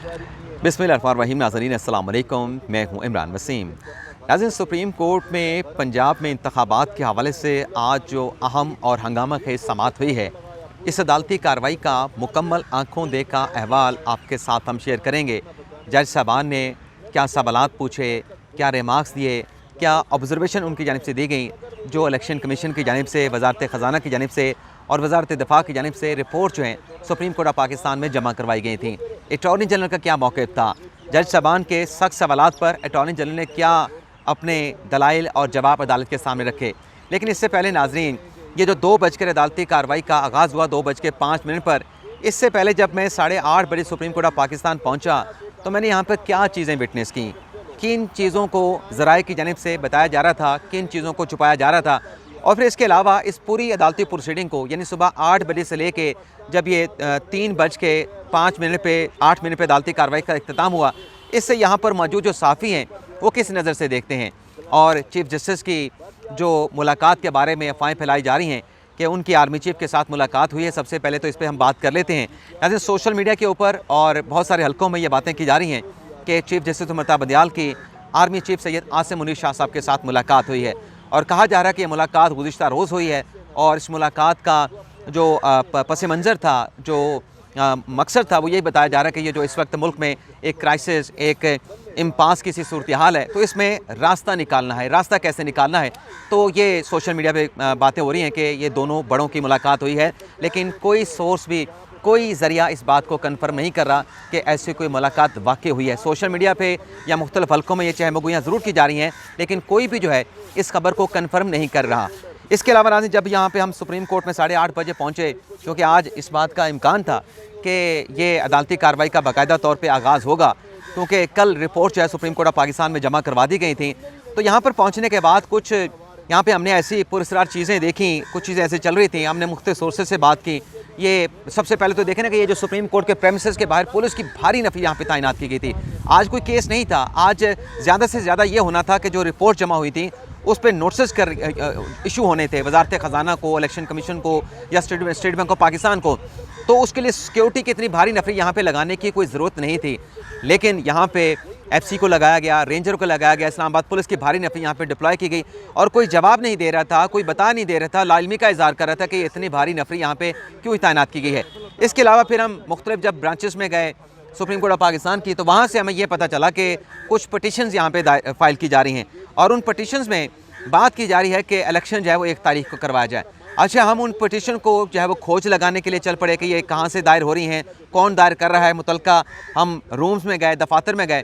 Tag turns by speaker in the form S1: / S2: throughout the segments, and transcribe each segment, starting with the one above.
S1: बिस्मिल्लाहिर्रहमानिर्रहीम। नाज़रीन अस्सलाम वालेकुम, मैं हूँ इमरान वसीम। नाज़रीन, सुप्रीम कोर्ट में पंजाब में इंतखाबात के हवाले से आज जो अहम और हंगामा खेज समाअत हुई है, इस अदालती कार्रवाई का मुकम्मल आँखों देखा अहवाल आपके साथ हम शेयर करेंगे। जज साहबान ने क्या सवालात पूछे, क्या रिमार्क्स दिए, क्या ऑब्जर्वेशन उनकी जानिब से दी गई, जो इलेक्शन कमीशन की जानिब से, वजारत ख़जाना की जानिब से और वजारत दिफा की जानिब से रिपोर्ट जो हैं सुप्रीम कोर्ट ऑफ पाकिस्तान में जमा करवाई गई थी। अटॉर्नी जनरल का क्या मौक़िफ़ था, जज साहबान के सख्त सवालात पर अटॉर्नी जनरल ने क्या अपने दलाइल और जवाब अदालत के सामने रखे। लेकिन इससे पहले नाजरीन, ये जो 2 बजकर अदालती कार्रवाई का आगाज़ हुआ 2:05 पर, इससे पहले जब मैं 8:30 बजे सुप्रीम कोर्ट ऑफ पाकिस्तान पहुँचा तो मैंने यहाँ पर क्या चीज़ें विटनेस की, किन चीज़ों को ज़राए की जानिब से बताया जा रहा था, किन चीज़ों को छुपाया जा रहा था। और फिर इसके अलावा इस पूरी अदालती प्रोसीडिंग को, यानी सुबह 8 बजे से लेके जब ये 3:05 पे 8 मिनट पे अदालती कार्रवाई का इख्तिताम हुआ, इससे यहाँ पर मौजूद जो साफ़ी हैं वो किस नज़र से देखते हैं। और चीफ़ जस्टिस की जो मुलाकात के बारे में अफवाहें फैलाई जा रही हैं कि उनकी आर्मी चीफ़ के साथ मुलाकात हुई है, सबसे पहले तो इस पर हम बात कर लेते हैं। यानी सोशल मीडिया के ऊपर और बहुत सारे हलकों में ये बातें की जा रही हैं कि चीफ़ जस्टिस उमर बंदियाल की आर्मी चीफ़ सैयद आसिम मुनीर शाह साहब के साथ मुलाकात हुई है और कहा जा रहा है कि ये मुलाकात गुज़िश्ता रोज़ हुई है और इस मुलाकात का जो पस मंज़र था, जो मकसद था, वो यही बताया जा रहा है कि ये जो इस वक्त मुल्क में एक क्राइसिस, एक इम्पास की सी सूरत हाल है, तो इसमें रास्ता निकालना है। रास्ता कैसे निकालना है, तो ये सोशल मीडिया पे बातें हो रही हैं कि ये दोनों बड़ों की मुलाकात हुई है, लेकिन कोई सोर्स भी, कोई ज़रिया इस बात को कन्फर्म नहीं कर रहा कि ऐसी कोई मुलाकात वाक़ई हुई है। सोशल मीडिया पे या मुख्तलिफ़ हलकों में ये चहमगोइयाँ ज़रूर की जा रही हैं, लेकिन कोई भी जो है इस खबर को कन्फर्म नहीं कर रहा। इसके अलावा नाज़रीन, जब यहाँ पे हम सुप्रीम कोर्ट में 8:30 बजे पहुँचे, क्योंकि आज इस बात का इम्कान था कि ये अदालती कार्रवाई का बाकायदा तौर पर आगाज़ होगा, क्योंकि कल रिपोर्ट जो है सुप्रीम कोर्ट ऑफ पाकिस्तान में जमा करवा दी गई थी। तो यहाँ पर पहुँचने के बाद कुछ यहाँ पे हमने ऐसी पुरस्कार चीज़ें देखी, कुछ चीज़ें ऐसे चल रही थी, हमने मुख्तलिफ सोर्सेज से बात की। ये सबसे पहले तो देखें ना कि ये जो सुप्रीम कोर्ट के प्रेमिसेस के बाहर पुलिस की भारी नफ़ी यहाँ पे तैनात की गई थी। आज कोई केस नहीं था, आज ज़्यादा से ज़्यादा ये होना था कि जो रिपोर्ट जमा हुई थी उस पर नोटिस कर इशू होने थे वजारत ख़जाना को, इलेक्शन कमीशन को या स्टेट बैंक ऑफ पाकिस्तान को। तो उसके लिए सिक्योरिटी की इतनी भारी नफरी यहाँ पे लगाने की कोई ज़रूरत नहीं थी, लेकिन यहाँ पे FC को लगाया गया, रेंजर को लगाया गया, इस्लामाबाद पुलिस की भारी नफरी यहाँ पे डिप्लॉय की गई और कोई जवाब नहीं दे रहा था, कोई बता नहीं दे रहा था, लाइलमी का इज़हार कर रहा था कि इतनी भारी नफरी यहाँ पे क्यों तैनात की गई है। इसके अलावा फिर हम मुख्तलिफ जब ब्रांचेस में गए सुप्रीम कोर्ट ऑफ पाकिस्तान की, तो वहाँ से हमें ये पता चला कि कुछ पटिशन्स यहाँ पे फाइल की जा रही हैं और उन पटिशन्स में बात की जा रही है कि इलेक्शन जो है वो 1 तारीख को करवाया जाए। अच्छा, हम उन पटिशन को जो है वो खोज लगाने के लिए चल पड़े कि ये कहाँ से दायर हो रही हैं, कौन दायर कर रहा है। मुतलका हम रूम्स में गए, दफातर में गए,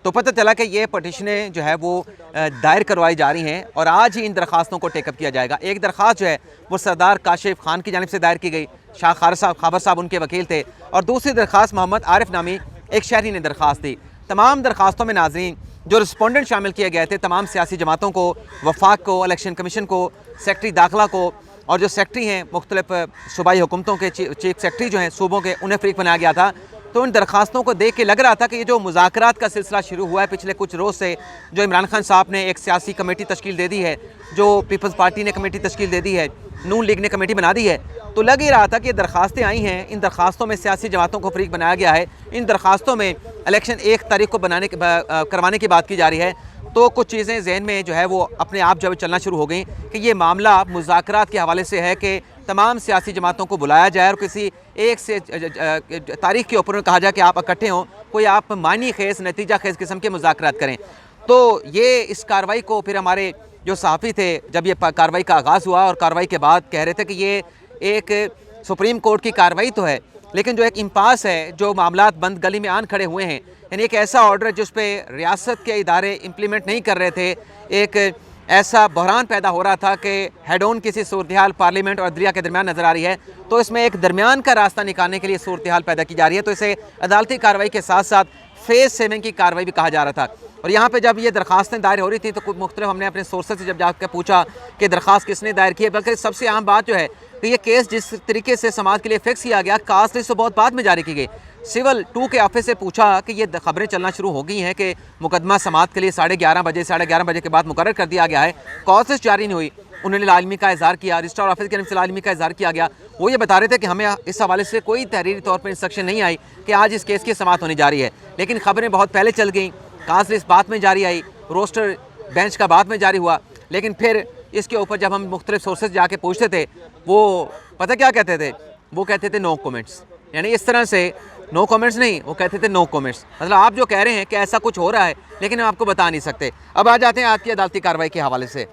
S1: तो पता चला कि ये पटिशनें जो है वो दायर करवाई जा रही हैं और आज ही इन दरख्वास्तों को टेकअप किया जाएगा। एक दरख्वास्त जो है वो सरदार काशिफ खान की जानिब से दायर की गई, शाह खाबर साहब उनके वकील थे, और दूसरी दरख्वास्त मोहम्मद आरिफ नामी एक शहरी ने दरख्वास्त दी। तमाम दरख्वास्तों में नाज़रीन जो रिस्पोंडेंट शामिल किए गए थे, तमाम सियासी जमातों को, वफाक को, इलेक्शन कमीशन को, सेक्रेटरी दाखिला को, और जो सेक्रेटरी हैं मुख्तलिफ सूबाई हुकूमतों के चीफ सेक्रेटरी जो हैं सूबों के, उन्हें फ़रीक बनाया गया था। तो इन दरख्वास्तों को देख के लग रहा था कि ये जो मुज़ाकरात का सिलसिला शुरू हुआ है पिछले कुछ रोज़ से, जो इमरान खान साहब ने एक सियासी कमेटी तश्कील दे दी है, जो पीपल्स पार्टी ने कमेटी तश्कील दे दी है, नून लीग ने कमेटी बना दी है, तो लग ही रहा था कि ये दरख्वास्तें आई हैं, इन दरख्वास्तों में सियासी जमातों को फ़रीक बनाया गया है, इन दरख्वास्तों में इलेक्शन 1 तारीख को करवाने की बात की जा रही है। तो कुछ चीज़ें जहन में जो है वो अपने आप जो है चलना शुरू हो गई कि ये मामला मुज़ाकरात के हवाले से है कि तमाम सियासी जमातों को बुलाया जाए और किसी एक से तारीख के ऊपर कहा जाए कि आप इकट्ठे हों, कोई आप मानी खेज, नतीजा खेज किस्म के मुज़ाकरात करें। तो ये इस कार्रवाई को फिर हमारे जो सहाफ़ी थे, जब ये कार्रवाई का आगाज़ हुआ और कार्रवाई के बाद कह रहे थे कि ये एक सुप्रीम कोर्ट की कार्रवाई तो है, लेकिन जो एक इम्पास है, जो मामलात बंद गली में आन खड़े हुए हैं, यानी एक ऐसा ऑर्डर है जिस पे रियासत के इदारे इम्प्लीमेंट नहीं कर रहे थे, एक ऐसा बहरान पैदा हो रहा था कि हेड ऑन किसी सूरत हाल पार्लियामेंट और अदलिया के दरमियान नज़र आ रही है, तो इसमें एक दरमियान का रास्ता निकालने के लिए सूरत हाल पैदा की जा रही है। तो इसे अदालती कार्रवाई के साथ साथ फेज़ 7 की कार्रवाई भी कहा जा रहा था। और यहाँ पे जब ये दरख्वास्तें दायर हो रही थी तो कुछ मुख्तलिफ हमने अपने सोर्सेज से जब जाकर पूछा कि दरख्वास्त किसने दायर की है, बल्कि सबसे आम बात जो है कि ये केस जिस तरीके से समाज के लिए फिक्स किया गया, कास्ट लिस्ट तो बहुत बाद में जारी की गई। सिविल 2 के ऑफिस से पूछा कि ये खबरें चलना शुरू हो गई हैं कि मुकदमा समात के लिए 11:30 बजे के बाद मुकर्रर कर दिया गया है, कॉज लिस्ट जारी नहीं हुई। उन्होंने लाजमी का इज़हार किया, रजिस्ट्रार ऑफिस की तरफ से लाजमी का इज़हार किया गया। वो ये बता रहे थे कि हमें इस हवाले से कोई तहरीरी तौर पर इंस्ट्रक्शन नहीं आई कि आज इस केस की समाअत होने जा रही है, लेकिन ख़बरें बहुत पहले चल गई, काज लिस्ट बाद में जारी आई, रोस्टर बेंच का बाद में जारी हुआ। लेकिन फिर इसके ऊपर जब हम मुख्तलिफ सोर्सेज जाके पूछते थे, वो पता क्या कहते थे, वो कहते थे नो कमेंट्स। यानी इस तरह से नो कमेंट्स नहीं, वो कहते थे नो कमेंट्स, मतलब आप जो कह रहे हैं कि ऐसा कुछ हो रहा है लेकिन हम आपको बता नहीं सकते। अब आ जाते हैं आज की अदालती कार्रवाई के हवाले से।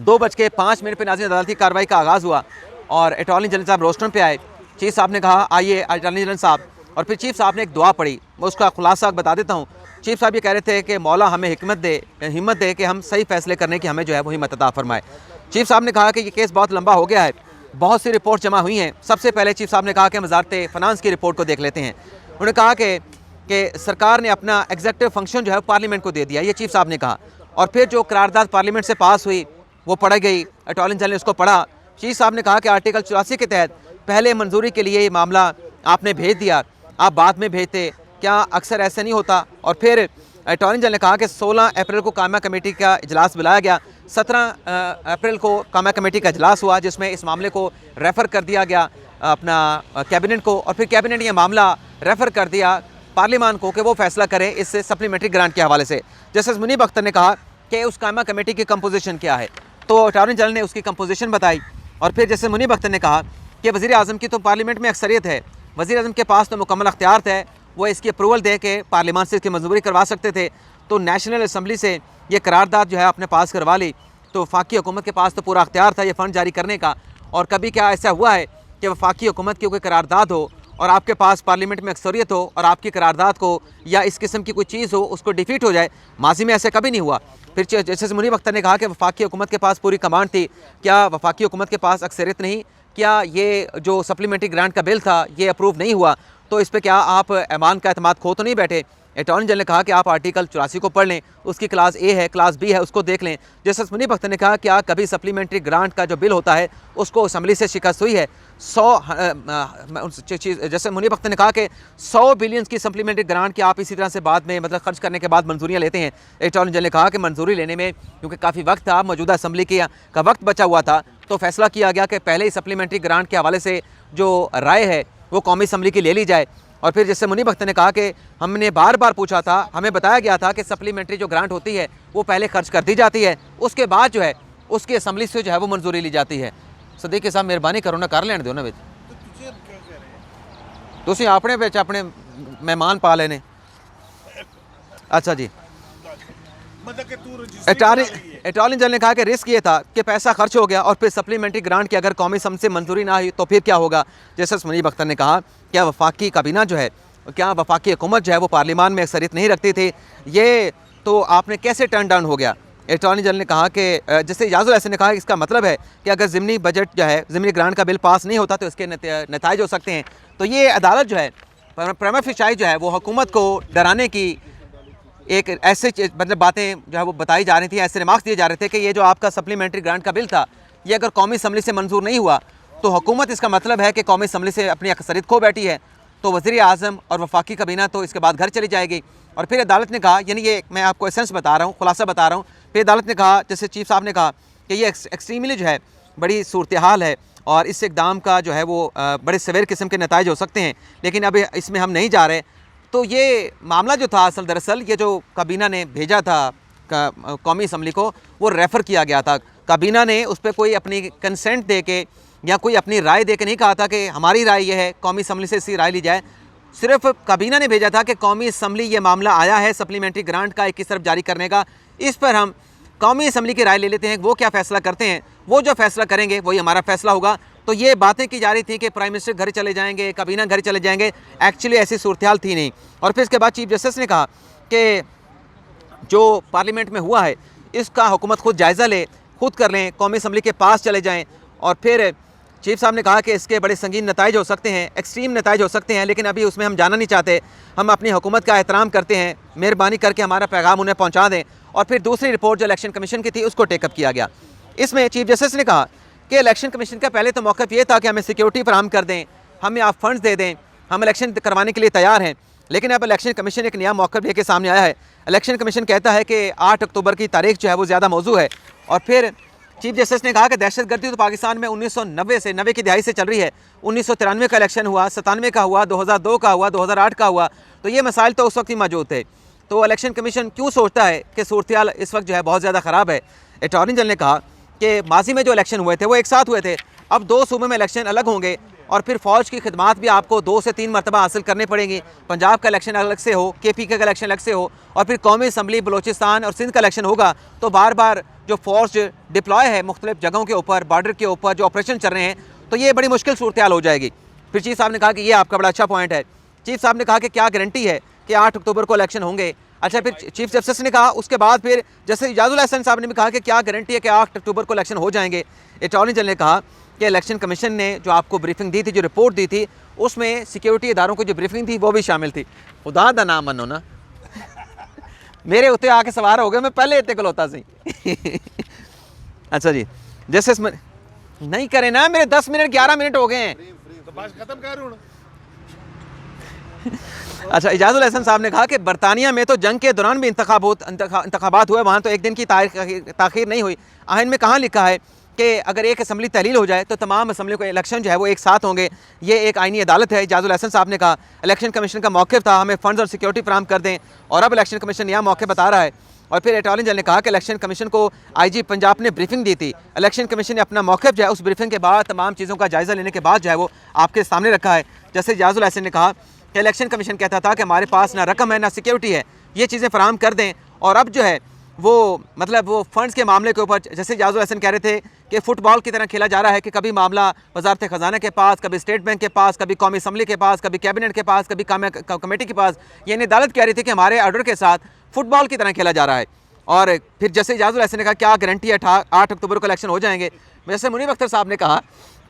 S1: 2:05 पर नाज़रीन अदालती कार्रवाई का आगाज़ हुआ और अटॉर्नी जनरल साहब रोस्टर पे आए। चीफ साहब ने कहा आइए अटॉर्नी जनरल साहब, और फिर चीफ साहब ने एक दुआ पढ़ी, मैं उसका खुलासा बता देता हूँ। चीफ साहब ये कह रहे थे कि मौला हमें हिम्मत दे कि हम सही फैसले करने की हमें जो है वो हिम्मत अता फरमाए। चीफ साहब ने कहा कि ये केस बहुत लंबा हो गया है, बहुत सी रिपोर्ट जमा हुई हैं। सबसे पहले चीफ साहब ने कहा कि वज़ारत फ़िनांस की रिपोर्ट को देख लेते हैं। उन्होंने कहा कि सरकार ने अपना एग्जीक्यूटिव फंक्शन जो है पार्लियामेंट को दे दिया, ये चीफ साहब ने कहा। और फिर जो करारदाद पार्लियामेंट से पास हुई वो पढ़ी गई, अटॉर्नी जनरल ने उसको पढ़ा। चीफ साहब ने कहा कि आर्टिकल 84 के तहत पहले मंजूरी के लिए ये मामला आपने भेज दिया, आप बाद में भेजते, क्या अक्सर ऐसे नहीं होता। और फिर अटॉर्नी जनरल ने कहा कि 16 अप्रैल को कामा कमेटी का इजलास बुलाया गया, 17 अप्रैल को कामा कमेटी का इजलास हुआ जिसमें इस मामले को रेफ़र कर दिया गया अपना कैबिनेट को, और फिर कैबिनेट ये मामला रेफ़र कर दिया पार्लियामान को कि वो फैसला करे इस सप्लीमेंट्री ग्रांट के हवाले से। जस्टिस मुनीब अख्तर ने कहा कि उस कामा कमेटी की कंपोजिशन क्या है, तो अटॉर्नी जनरल ने उसकी कंपोजिशन बताई। और फिर जस्टिस मुनीब अख्तर ने कहा कि वज़ीर आज़म की तो पार्लियामेंट में अक्सरियत है, वज़ीर आज़म के पास तो मुकम्मल अख्तियार है, वो इसकी अप्रूवल दे के पार्लियामान से इसकी मंजूरी करवा सकते थे। तो नेशनल असम्बली से ये करारदाद जो है आपने पास करवा ली, तो वफाकी हुकूमत के पास तो पूरा अख्तियार था ये फ़ंड जारी करने का। और कभी क्या ऐसा हुआ है कि वफाकी हुकूमत की कोई करारदाद हो और आपके पास पार्लियामेंट में अक्सरियत हो और आपकी करारदाद को या इस किस्म की कोई चीज़ हो उसको डिफीट हो जाए? माजी में ऐसे कभी नहीं हुआ। फिर जस्टिस मुनीब अख्तर ने कहा कि वफाकी हुकूमत के पास पूरी कमांड थी, क्या वफाकी हुकूमत के पास अक्सरियत नहीं? क्या ये जो सप्लीमेंट्री ग्रांट का बिल था ये अप्रूव नहीं हुआ? तो इस पर क्या आप ऐवान का एतमाद खो तो नहीं बैठे? अटॉर्नी जनरल ने कहा कि आप आर्टिकल 84 को पढ़ लें, उसकी क्लास ए है, क्लास बी है, उसको देख लें। जस्टिस मुनीब अख्तर ने कहा क्या कभी सप्लीमेंट्री ग्रांट का जो बिल होता है उसको असम्बली से शिकस्त हुई है? जैसे मुनीब अख्तर ने कहा कि 100 बिलियन की सप्लीमेंट्री ग्रांट की आप इसी तरह से बाद में मतलब खर्च करने के बाद मंजूरियाँ लेते हैं। अटॉर्नी जनरल ने कहा कि मंजूरी लेने में क्योंकि काफ़ी वक्त था, मौजूदा असम्बली का वक्त बचा हुआ था, तो फैसला किया गया कि पहले ही सप्लीमेंट्री ग्रांट के हवाले से जो राय है वो कौमी असम्बली की ले ली जाए। और फिर जैसे मुनीब अख्तर ने कहा कि हमने बार बार पूछा था, हमें बताया गया था कि सप्लीमेंट्री जो ग्रांट होती है वो पहले खर्च कर दी जाती है, उसके बाद जो है उसकी असम्बली से जो है वो मंजूरी ली जाती है। सदीक साहब मेहरबानी करो ना, कर लेने दो ना बिच तुसी अपने बिच अपने मेहमान पा लेने। अच्छा जी, अटॉर्नी जनरल ने कहा कि रिस्क ये था कि पैसा खर्च हो गया और फिर सप्लीमेंट्री ग्रांट की अगर कौमी असम्बली से मंजूरी ना हुई तो फिर क्या होगा? जस्टिस मुनीब अख्तर ने कहा क्या वफाकी काबीना जो है, क्या वफाकी हुकूमत जो है वो पार्लियामान में अक्सरियत नहीं रखती थी, ये तो आपने कैसे टर्न डाउन हो गया? अटॉर्नी जनरल ने कहा कि जैसे इजाज़ुल हसन ने कहा इसका मतलब है कि अगर ज़िमनी बजट जो है, ज़िमनी ग्रांट का बिल पास नहीं होता तो इसके नताइज हो सकते हैं। तो ये अदालत जो है प्रीमा फेसी जो है वो हुकूमत को डराने की एक ऐसे मतलब बातें जो है वो बताई जा रही थी, ऐसे रिमार्क्स दिए जा रहे थे कि ये जो आपका सप्लीमेंट्री ग्रांट का बिल था ये अगर कौमी असम्बली से मंजूर नहीं हुआ तो हुकूमत इसका मतलब है कि कौमी असम्बली से अपनी अक्सरियत खो बैठी है, तो वज़ीर आज़म और वफाकी काबीना तो इसके बाद घर चली जाएगी। और फिर अदालत ने कहा, यानी ये मैं आपको एसेंस बता रहा हूँ, खुलासा बता रहा हूँ, फिर अदालत ने कहा जैसे चीफ साहब ने कहा कि ये एक्सट्रीमली जो है बड़ी सूरत हाल है और इस इकदाम का जो है वो बड़े सवेर किस्म के नताइज हो सकते हैं, लेकिन अब इसमें हम नहीं जा रहे। तो ये मामला जो था असल दरअसल ये जो काबीना ने भेजा था कौमी असम्बली को वो रेफ़र किया गया था। काबीना ने उस पर कोई अपनी कंसेंट दे के या कोई अपनी राय दे के नहीं कहा था कि हमारी राय ये है, कौमी असम्बली से इसकी राय ली जाए। सिर्फ काबीना ने भेजा था कि कौमी असम्बली ये मामला आया है सप्लीमेंट्री ग्रांट का 21 तरफ जारी करने का, इस पर हम कौमी असम्बली की राय ले लेते हैं, वो क्या फ़ैसला करते हैं, वो जो फ़ैसला करेंगे वही हमारा फ़ैसला होगा। तो ये बातें की जा रही थी कि प्राइम मिनिस्टर घर चले जाएंगे, काबीना घर चले जाएंगे, एक्चुअली ऐसी सूरत हाल थी नहीं। और फिर इसके बाद चीफ जस्टिस ने कहा कि जो पार्लियामेंट में हुआ है इसका हुकूमत खुद जायज़ा ले, खुद कर लें, कौमी असम्बली के पास चले जाएँ। और फिर चीफ साहब ने कहा कि इसके बड़े संगीन नताइज हो सकते हैं, एक्सट्रीम नताइज हो सकते हैं, लेकिन अभी उसमें हम जाना नहीं चाहते, हम अपनी हुकूमत का एहतराम करते हैं, मेहरबानी करके हमारा पैगाम उन्हें पहुँचा दें। और फिर दूसरी रिपोर्ट जो इलेक्शन कमीशन की थी उसको टेकअप किया गया। इसमें चीफ जस्टिस ने कहा कि इलेक्शन कमीशन का पहले तो मौक़िफ़ ये था कि हमें सिक्योरिटी फराहम कर दें, हमें आप फंड्स दे दें, हम इलेक्शन करवाने के लिए तैयार हैं। लेकिन अब इलेक्शन कमीशन एक नया मौक़िफ़ लेके सामने आया है। इलेक्शन कमीशन कहता है कि 8 अक्टूबर की तारीख जो है वो ज़्यादा मौजू है। और फिर चीफ जस्टिस ने कहा कि दहशतगर्दी तो पाकिस्तान में 1990 से 90 की दहाई से चल रही है। 1993 का इलेक्शन हुआ, 97 का हुआ, 2002 का हुआ, 2008 का हुआ, तो ये मसाइल तो उस वक्त ही मौजूद थे। तो इलेक्शन कमीशन क्यों सोचता है कि सूरत हाल इस वक्त जो है बहुत ज़्यादा ख़राब है? अटॉर्नी जनरल ने कहा कि माजी में जो इलेक्शन हुए थे वो एक साथ हुए थे, अब 2 सूबे में इलेक्शन अलग होंगे और फिर फ़ौज की खिदमात भी आपको 2 से 3 मरतबा हासिल करनी पड़ेंगी। पंजाब का इलेक्शन अलग से हो, KPK का इलेक्शन अलग से हो, और फिर कौमी असम्बली बलोचिस्तान और सिंध का इलेक्शन होगा, तो बार बार जो फ़ौज डिप्लॉय है मुख्तलिफ जगहों के ऊपर, बॉर्डर के ऊपर जो ऑपरेशन चल रहे हैं, तो ये बड़ी मुश्किल सूरत हाल हो जाएगी। फिर चीफ साहब ने कहा कि ये आपका बड़ा अच्छा पॉइंट है। चीफ साहब ने कहा कि क्या गारंटी है कि 8 अक्टूबर को इलेक्शन होंगे? अच्छा, फिर चीफ जस्टिस ने कहा, उसके बाद फिर जैसे इजाजुल हसन साहब ने भी कहा कि क्या गारंटी है कि 8 अक्टूबर को इलेक्शन हो जाएंगे? अटॉर्नी जनरल ने कहा कि इलेक्शन कमीशन ने जो आपको ब्रीफिंग दी थी, जो रिपोर्ट दी थी, उसमें सिक्योरिटी इदारों की जो ब्रीफिंग थी वो भी शामिल थी। खुदा दा नाम मनो ना मेरे उत्ते आके सवार हो गए, मैं पहले इतने खलोता सी अच्छा जी, जस्टिस नहीं करे ना, मेरे 10 मिनट 11 मिनट हो गए हैं
S2: तो बात खत्म कर।
S1: अच्छा, इजाजुल हसन साहब ने कहा कि बरतानिया में तो जंग के दौरान भी इंतखाबात हुए, वहाँ तो एक दिन की ताख़ीर नहीं हुई। आइन में कहाँ लिखा है कि अगर एक असम्बली तहलील हो जाए तो तमाम असम्बली को इलेक्शन जो है वो एक साथ होंगे? ये एक आइनी अदालत है। इजाजुल हसन साहब ने कहा इलेक्शन कमीशन का मौक़िफ़ था हमें फ़ंड्स और सिक्योरिटी फराहम कर दें, और अब इलेक्शन कमीशन यह मौक़िफ़ बता रहा है। और फिर अटॉर्नी जनरल ने कहा कि इलेक्शन कमीशन को IG पंजाब ने ब्रीफिंग दी थी, इलेक्शन कमीशन ने अपना मौक़िफ़ जो है उस ब्रीफिंग के बाद तमाम चीज़ों का जायज़ा लेने के बाद जो है वो आपके सामने रखा है। जैसे इजाजुल हसन ने कहा कि इलेक्शन कमीशन कहता था कि हमारे पास ना रकम है ना सिक्योरिटी है, ये चीज़ें फराहम कर दें। और अब जो है वो मतलब वो फ़ंड्स के मामले के ऊपर, जैसे इजाजुल हसन कह रहे थे कि फ़ुटबॉल की तरह खेला जा रहा है कि कभी मामला वजारत ख़जाना के पास, कभी स्टेट बैंक के पास, कभी कौमी असम्बली के पास, कभी कैबिनेट के पास, कभी कमेटी के पास। यानी अदालत कह रही थी कि हमारे ऑर्डर के साथ फ़ुटबॉल की तरह खेला जा रहा है। और फिर जैसे इजाजुल हसन ने कहा क्या गारंटी है 8 अक्टूबर को इलेक्शन हो जाएंगे? जैसे मुनीब अख्तर साहब ने कहा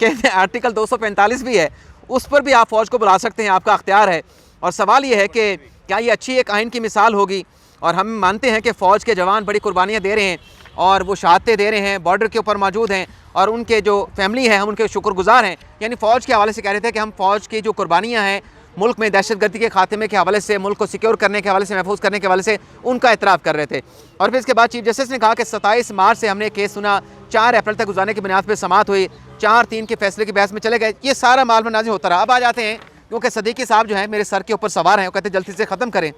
S1: कि आर्टिकल 245 भी है, उस पर भी आप फ़ौज को बुला सकते हैं, आपका अख्तियार है। और सवाल ये है कि क्या ये अच्छी एक आइन की मिसाल होगी? और हम मानते हैं कि फ़ौज के जवान बड़ी कुर्बानियाँ दे रहे हैं और वो शहादतें दे रहे हैं, बॉर्डर के ऊपर मौजूद हैं, और उनके जो फैमिली है हम उनके शुक्रगुजार हैं। यानी फ़ौज के हवाले से कह रहे थे कि हम फ़ौज की जो कुर्बानियाँ हैं मुल्क में दहशतगर्दी के खात्मे के हवाले से, मुल्क को सिक्योर करने के हवाले से, महफूज करने के हवाले से उनका एतराफ़ कर रहे थे। और फिर इसके बाद चीफ जस्टिस ने कहा कि 27 मार्च से हमने केस सुना, 4 अप्रैल तक गुजारने की बुनियाद पर समाअत हुई, 4-3 के फैसले की बहस में चले गए। ये सारा मामला नाज़िल होता रहा। अब आ जाते हैं, क्योंकि सदीकी साहब जो है मेरे सर के ऊपर सवार हैं, वो कहते जल्दी से ख़त्म करें।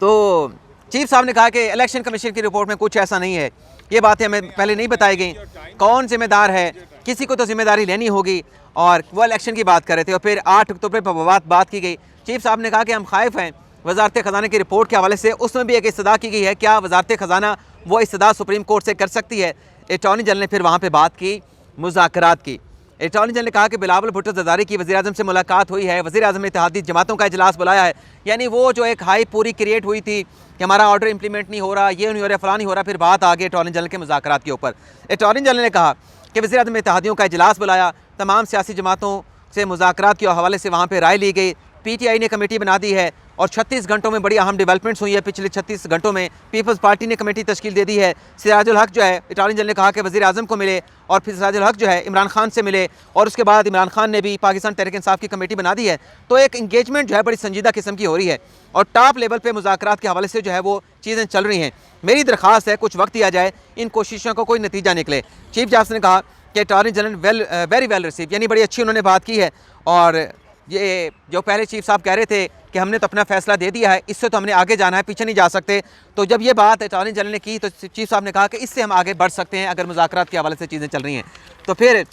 S1: तो चीफ साहब ने कहा कि इलेक्शन कमीशन की रिपोर्ट में कुछ ऐसा नहीं है, ये बातें हमें पहले नहीं बताई गई, कौन जिम्मेदार है, किसी को तो जिम्मेदारी लेनी होगी, और वो इलेक्शन की बात कर रहे थे। और फिर 8 अक्टूबर पर बात की गई। चीफ साहब ने कहा कि हम खाइफ हैं वजारत ख़जाना की रिपोर्ट के हवाले से, उसमें भी एक इस्तदा की गई है, क्या वजारत ख़जाना वो इस्तदा सुप्रीम कोर्ट से कर सकती है? अटॉर्नी जनरल ने फिर वहाँ पर बात की, मुज़ाकरात की। अटॉर्नी जनरल ने कहा कि बिलावल भुट्टो ज़रदारी की वज़ीर आज़म से मुलाकात हुई है, वज़ीर आज़म ने इत्तेहादी जमातों का इजलास बुलाया है। यानी वो जो एक हाई पूरी क्रिएट हुई थी कि हमारा ऑर्डर इंप्लीमेंट नहीं हो रहा, ये नहीं हो रहा, फलां नहीं हो रहा, फिर बात आ गई अटॉर्नी जनरल के मुज़ाकरात के ऊपर। अटॉर्नी जनरल ने कहा कि वज़ीर आज़म ने इत्तेहादियों का इजलास बुलाया, तमाम सियासी जमातों से मुज़ाकरात के हवाले से वहाँ पर राय ली गई, PTI ने कमेटी बना दी है, और 36 घंटों में बड़ी अहम डेवलपमेंट्स हुई है। पिछले 36 घंटों में पीपल्स पार्टी ने कमेटी तश्कील दे दी है। सिराजुल हक जो है, अटॉर्नी जनरल ने कहा कि वज़ीर आज़म को मिले, और फिर सिराजुल हक जो है इमरान खान से मिले, और उसके बाद इमरान खान ने भी पाकिस्तान तहरीक इंसाफ की कमेटी बना दी है। तो एक इंगेजमेंट जो है बड़ी संजीदा किस्म की हो रही है, और टॉप लेवल पे मुज़ाकरात के हवाले से जो है वो चीज़ें चल रही हैं। मेरी दरख्वास्त है कुछ वक्त दिया जाए, इन कोशिशों को कोई नतीजा निकले। चीफ जस्टिस ने कहा कि attorney general very well receive, यानी बड़ी अच्छी उन्होंने बात की है। और ये जो पहले चीफ साहब कह रहे थे कि हमने तो अपना फैसला दे दिया है, इससे तो हमने आगे जाना है, पीछे नहीं जा सकते, तो जब ये बात अटॉर्नी जनरल ने की तो चीफ साहब ने कहा कि इससे हम आगे बढ़ सकते हैं अगर मुज़ाकरात के हवाले से चीज़ें चल रही हैं। तो फिर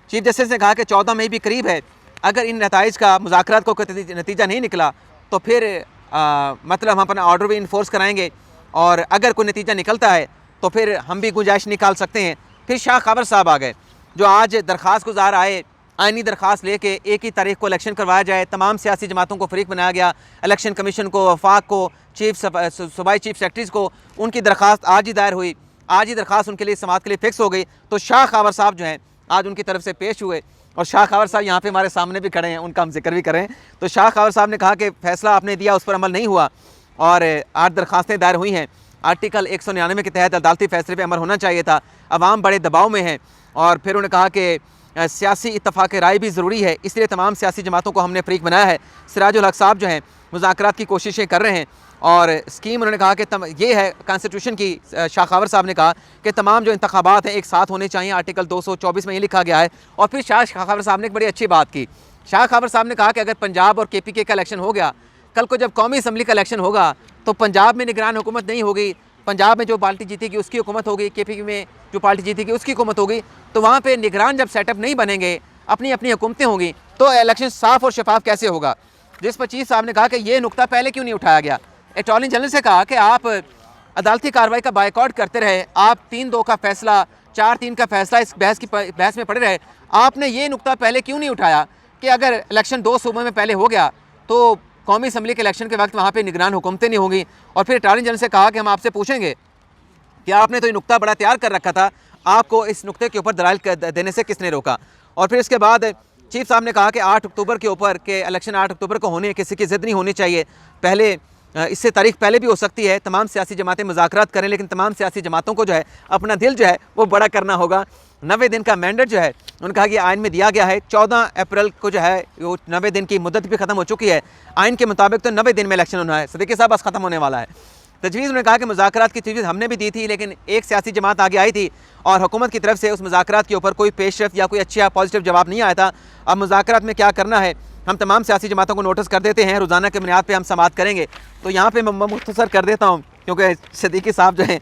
S1: चीफ जस्टिस ने कहा कि 14 मई भी करीब है, अगर इन नताइज का मुज़ाकरात को कोई नतीजा नहीं निकला तो फिर मतलब हम अपना ऑर्डर भी इन्फोर्स कराएंगे, और अगर कोई नतीजा निकलता है तो फिर हम भी गुंजाइश निकाल सकते हैं। फिर शाह खबर साहब आ गए, जो आज दरख्वास्त गुजार आए, आइनी दरख्वास्त लेके 1 ही तारीख को इलेक्शन करवाया जाए। तमाम सियासी जमातों को फरीक बनाया गया, इलेक्शन कमीशन को, वफाक को, सूबाई चीफ सेक्रेटरीज़ को, उनकी दरख्वास्त आज ही दायर हुई, आज ही दरख्वास्त उनके लिए समाअत के लिए फ़िक्स हो गई। तो शाह खबर साहब जो हैं आज उनकी तरफ से पेश हुए, और शाह खबर साहब यहाँ पे हमारे सामने भी खड़े हैं, उनका हम जिक्र भी करें। तो शाह खबर साहब ने कहा कि फ़ैसला आपने दिया उस पर अमल नहीं हुआ, और 8 दरख्वास्तें दायर हुई हैं। आर्टिकल 199 के तहत अदालती फ़ैसले पर अमल होना चाहिए था, अवाम बड़े दबाव में हैं। और फिर उन्होंने कहा कि सियासी इत्तफाक राय भी ज़रूरी है, इसलिए तमाम सियासी जमातों को हमने फ़रीक बनाया है। सिराजुल हक साहब जो हैं मुज़ाकरात की कोशिशें कर रहे हैं और स्कीम उन्होंने कहा कि ये है कॉन्स्टिट्यूशन की, शाह खावर साहब ने कहा कि तमाम जो इंतखाबात हैं एक साथ होने चाहिए, आर्टिकल 224 में ये लिखा गया है। और फिर शाह खावर साहब ने एक बड़ी अच्छी बात की। शाह खावर साहब ने कहा कि अगर पंजाब और KPK का इलेक्शन हो गया, कल को जब कौमी असम्बली का इलेक्शन होगा तो पंजाब में निगरान हुकूमत नहीं होगी, पंजाब में जो पार्टी जीतेगी उसकी हुकूमत होगी, KPK में जो पार्टी जीतेगी उसकी हुकूमत होगी, तो वहाँ पे निगरान जब सेटअप नहीं बनेंगे, अपनी अपनी हुकूमतें होंगी, तो इलेक्शन साफ़ और शफाफ कैसे होगा। जिस पर चीफ साहब ने कहा कि ये नुकता पहले क्यों नहीं उठाया गया। अटॉर्नी जनरल से कहा कि आप अदालती कार्रवाई का बायकॉट करते रहे, आप 3-2 का फैसला, 4-3 का फैसला इस बहस में पड़े रहे, आपने ये नुकता पहले क्यों नहीं उठाया कि अगर इलेक्शन 2 सूबों में पहले हो गया तो कौमी असम्बली के इलेक्शन के वक्त वहाँ पे निगरान हुकूमतें नहीं होंगी। और फिर अटॉर्नी जनरल से कहा कि हम आपसे पूछेंगे कि आपने तो ये नुकता बड़ा तैयार कर रखा था, आपको इस नुकते के ऊपर दलाइल देने से किसने रोका। और फिर इसके बाद चीफ साहब ने कहा कि 8 अक्टूबर के ऊपर के इलेक्शन 8 अक्टूबर को होने, किसी की ज़िद नहीं होनी चाहिए, पहले इससे तारीख पहले भी हो सकती है, तमाम सियासी जमातें मुज़ाकरात करें, लेकिन तमाम सियासी जमातों को जो है अपना दिल जो है वो बड़ा करना होगा। 90 दिन का मैंडेट जो है उन्होंने कहा कि आइन में दिया गया है, 14 अप्रैल को जो है वो 90 दिन की मुद्दत भी ख़त्म हो चुकी है, आइन के मुताबिक तो 90 दिन में इलेक्शन होना है, सदीक़ी साहब बस ख़त्म होने वाला है। तजवीज़ उन्होंने कहा कि मुज़ाकरात की तजवीज़ हमने भी दी थी, लेकिन एक सियासी जमात आगे आई थी और हुकूमत की तरफ से उस मुज़ाकरात के ऊपर कोई पेशरफ या कोई अच्छा पॉजिटिव जवाब नहीं आया था। अब मुज़ाकरात में क्या करना है हम तमाम सियासी जमातों को नोटिस कर देते हैं, रोज़ाना के बुनियाद पर हम समाअत करेंगे। तो यहाँ पर मैं मुख्तसर कर देता हूँ क्योंकि सदीक़ी साहब जो हैं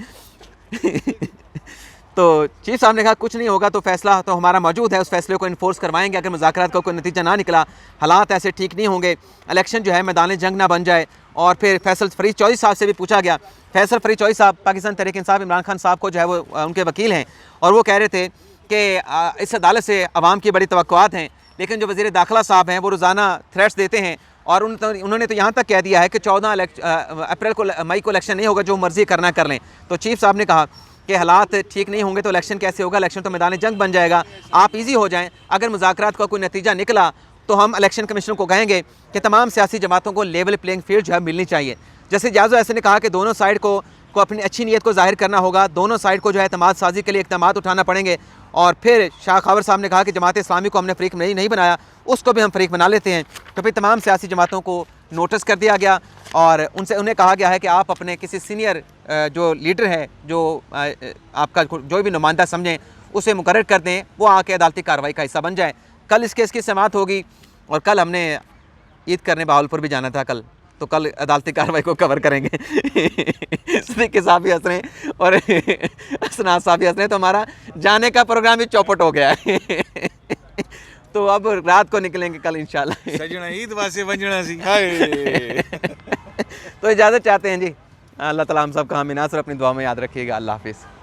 S1: तो चीफ साहब ने कहा कुछ नहीं होगा तो फैसला तो हमारा मौजूद है, उस फैसले को इन्फोर्स करवाएंगे। अगर मुज़ाकरात का कोई नतीजा ना निकला, हालात ऐसे ठीक नहीं होंगे, इलेक्शन जो है मैदान जंग ना बन जाए। और फिर फैसल फरीद चौधरी साहब से भी पूछा गया। फैसल फरीद चौधरी साहब पाकिस्तान तहरीक इंसाफ इमरान खान साहब को जो है वो उनके वकील हैं और वो कह रहे थे कि इस अदालत से अवाम की बड़ी तवक्कुआत हैं, लेकिन जो वज़ीर दाखिला साहब हैं वो रोज़ाना थ्रेट्स देते हैं और उन्होंने तो यहाँ तक कह दिया है कि 14 मई को इलेक्शन नहीं होगा, जो मर्ज़ी करना कर लें। तो चीफ साहब ने कहा कि हालात ठीक नहीं होंगे तो इलेक्शन कैसे होगा, इलेक्शन तो मैदान जंग बन जाएगा, आप इजी हो जाएं। अगर मुज़ाकरात का कोई नतीजा निकला तो हम इलेक्शन कमीशन को कहेंगे कि तमाम सियासी जमातों को लेवल प्लेइंग फील्ड जो है मिलनी चाहिए। जैसे जाज़ो ऐसे ने कहा कि दोनों साइड को अपनी अच्छी नीयत को जाहिर करना होगा, दोनों साइड को जो है एतमाद साजी के लिए इक़दामात उठाना पड़ेंगे। और फिर शाह खावर साहब ने कहा कि जमात इस्लामी को हमने फ़रीक नहीं बनाया, उसको भी हम फ़रीक बना लेते हैं। तो फिर तमाम सियासी जमातों को नोटिस कर दिया गया और उन्हें कहा गया है कि आप अपने किसी सीनियर जो लीडर है, जो आपका जो भी नुमाइंदा समझें, उसे मुकर्रर कर दें, वो आके अदालती कार्रवाई का हिस्सा बन जाए। कल इस केस की समाअत होगी और कल हमने ईद करने बहावलपुर भी जाना था कल, तो कल अदालती कार्रवाई को कवर करेंगे। सदीक़ी साहब भी हंस रहे हैं और असनाद साहब भी हंस रहे हैं, तो हमारा जाने का प्रोग्राम भी चौपट हो गया है। तो अब रात को निकलेंगे कल इंशाल्लाह।
S2: सजना ईद वासे वंजना सी हाय।
S1: तो इजाज़त चाहते हैं जी। अल्लाह ताला हम सब का हामी नासर अपनी दुआ में याद रखिएगा। अल्लाह हाफिज़।